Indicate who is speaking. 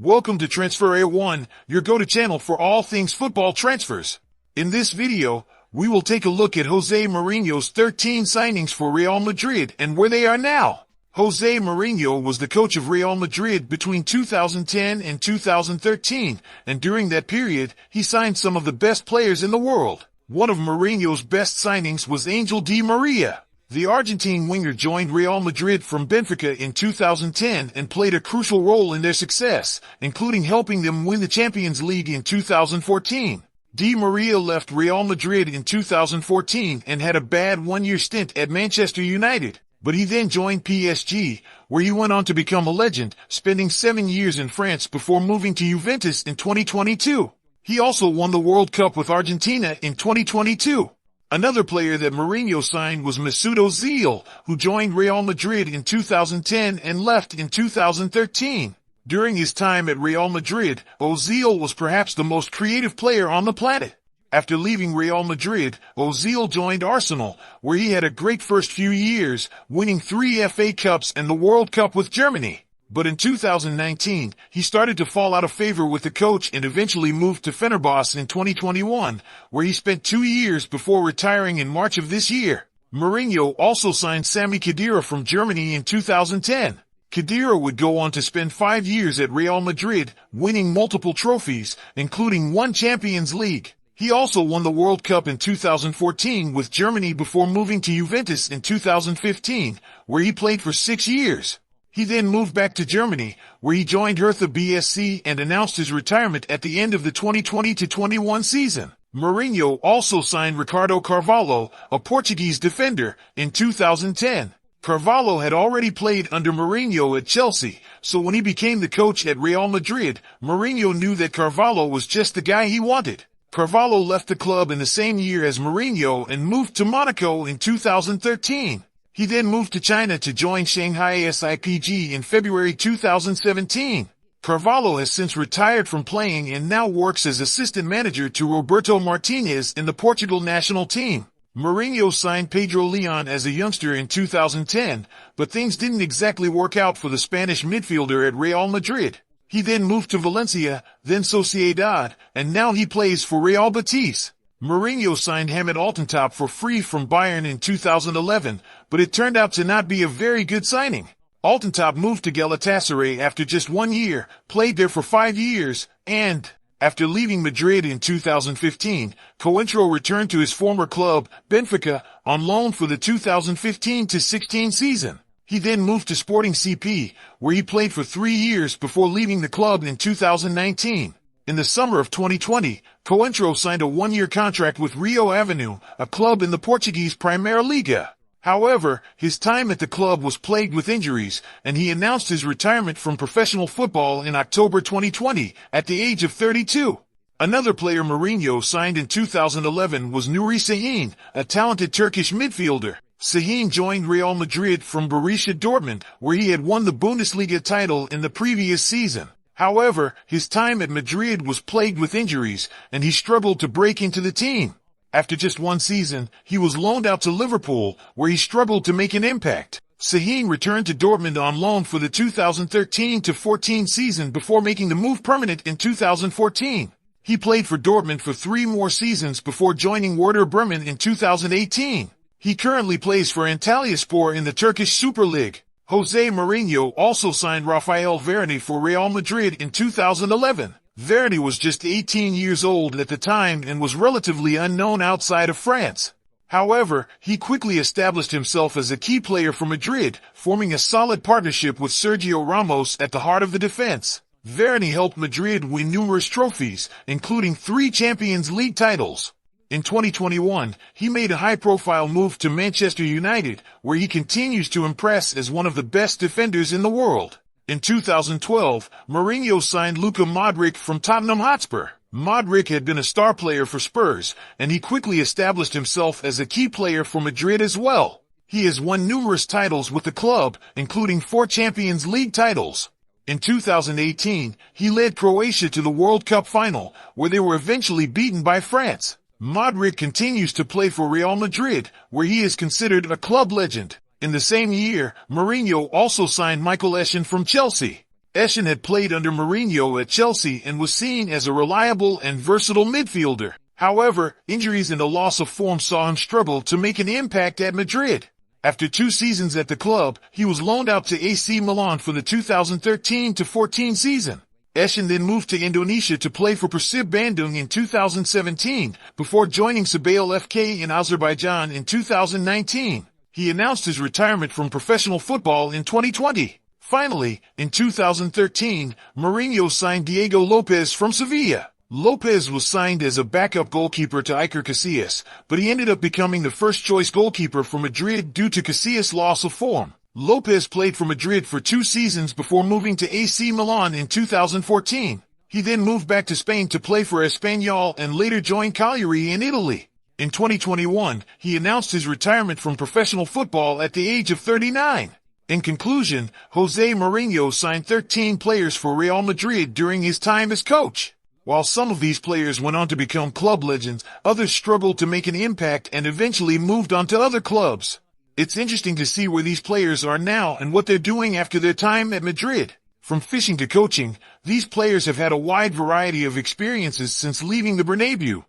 Speaker 1: Welcome to Transfer Area 1, your go-to channel for all things football transfers. In this video, we will take a look at Jose Mourinho's 13 signings for Real Madrid and where they are now. Jose Mourinho was the coach of Real Madrid between 2010 and 2013, and during that period, he signed some of the best players in the world. One of Mourinho's best signings was Angel Di Maria. The Argentine winger joined Real Madrid from Benfica in 2010 and played a crucial role in their success, including helping them win the Champions League in 2014. Di Maria left Real Madrid in 2014 and had a bad one-year stint at Manchester United, but he then joined PSG, where he went on to become a legend, spending 7 years in France before moving to Juventus in 2022. He also won the World Cup with Argentina in 2022. Another player that Mourinho signed was Mesut Ozil, who joined Real Madrid in 2010 and left in 2013. During his time at Real Madrid, Ozil was perhaps the most creative player on the planet. After leaving Real Madrid, Ozil joined Arsenal, where he had a great first few years, winning 3 FA Cups and the World Cup with Germany. But in 2019, he started to fall out of favor with the coach and eventually moved to Fenerbahce in 2021, where he spent 2 years before retiring in March of this year. Mourinho also signed Sami Khedira from Germany in 2010. Khedira would go on to spend 5 years at Real Madrid, winning multiple trophies, including 1 Champions League. He also won the World Cup in 2014 with Germany before moving to Juventus in 2015, where he played for 6 years. He then moved back to Germany, where he joined Hertha BSC and announced his retirement at the end of the 2020-21 season. Mourinho also signed Ricardo Carvalho, a Portuguese defender, in 2010. Carvalho had already played under Mourinho at Chelsea, so when he became the coach at Real Madrid, Mourinho knew that Carvalho was just the guy he wanted. Carvalho left the club in the same year as Mourinho and moved to Monaco in 2013. He then moved to China to join Shanghai SIPG in February 2017. Carvalho has since retired from playing and now works as assistant manager to Roberto Martinez in the Portugal national team. Mourinho signed Pedro Leon as a youngster in 2010, but things didn't exactly work out for the Spanish midfielder at Real Madrid. He then moved to Valencia, then Sociedad, and now he plays for Real Betis. Mourinho signed Hamid Altintop for free from Bayern in 2011, but it turned out to not be a very good signing. Altintop moved to Galatasaray after just 1 year, played there for 5 years, and, after leaving Madrid in 2015, Coentrão returned to his former club, Benfica, on loan for the 2015-16 season. He then moved to Sporting CP, where he played for 3 years before leaving the club in 2019. In the summer of 2020, Coentrão signed a 1-year contract with Rio Avenue, a club in the Portuguese Primeira Liga. However, his time at the club was plagued with injuries, and he announced his retirement from professional football in October 2020, at the age of 32. Another player Mourinho signed in 2011 was Nuri Sahin, a talented Turkish midfielder. Sahin joined Real Madrid from Borussia Dortmund, where he had won the Bundesliga title in the previous season. However, his time at Madrid was plagued with injuries, and he struggled to break into the team. After just 1 season, he was loaned out to Liverpool, where he struggled to make an impact. Sahin returned to Dortmund on loan for the 2013-14 season before making the move permanent in 2014. He played for Dortmund for 3 more seasons before joining Werder Bremen in 2018. He currently plays for Antalyaspor in the Turkish Super League. Jose Mourinho also signed Rafael Varane for Real Madrid in 2011. Varane was just 18 years old at the time and was relatively unknown outside of France. However, he quickly established himself as a key player for Madrid, forming a solid partnership with Sergio Ramos at the heart of the defense. Varane helped Madrid win numerous trophies, including 3 Champions League titles. In 2021, he made a high-profile move to Manchester United, where he continues to impress as one of the best defenders in the world. In 2012, Mourinho signed Luka Modric from Tottenham Hotspur. Modric had been a star player for Spurs, and he quickly established himself as a key player for Madrid as well. He has won numerous titles with the club, including 4 Champions League titles. In 2018, he led Croatia to the World Cup final, where they were eventually beaten by France. Modric continues to play for Real Madrid, where he is considered a club legend. In the same year, Mourinho also signed Michael Essien from Chelsea. Essien had played under Mourinho at Chelsea and was seen as a reliable and versatile midfielder. However, injuries and a loss of form saw him struggle to make an impact at Madrid. After 2 seasons at the club, he was loaned out to AC Milan for the 2013-14 season. Essien then moved to Indonesia to play for Persib Bandung in 2017, before joining Sabail FK in Azerbaijan in 2019. He announced his retirement from professional football in 2020. Finally, in 2013, Mourinho signed Diego Lopez from Sevilla. Lopez was signed as a backup goalkeeper to Iker Casillas, but he ended up becoming the first-choice goalkeeper for Madrid due to Casillas' loss of form. Lopez played for Madrid for 2 seasons before moving to AC Milan in 2014. He then moved back to Spain to play for Espanyol and later joined Cagliari in Italy. In 2021, he announced his retirement from professional football at the age of 39. In conclusion, Jose Mourinho signed 13 players for Real Madrid during his time as coach. While some of these players went on to become club legends, others struggled to make an impact and eventually moved on to other clubs. It's interesting to see where these players are now and what they're doing after their time at Madrid. From fishing to coaching, these players have had a wide variety of experiences since leaving the Bernabeu.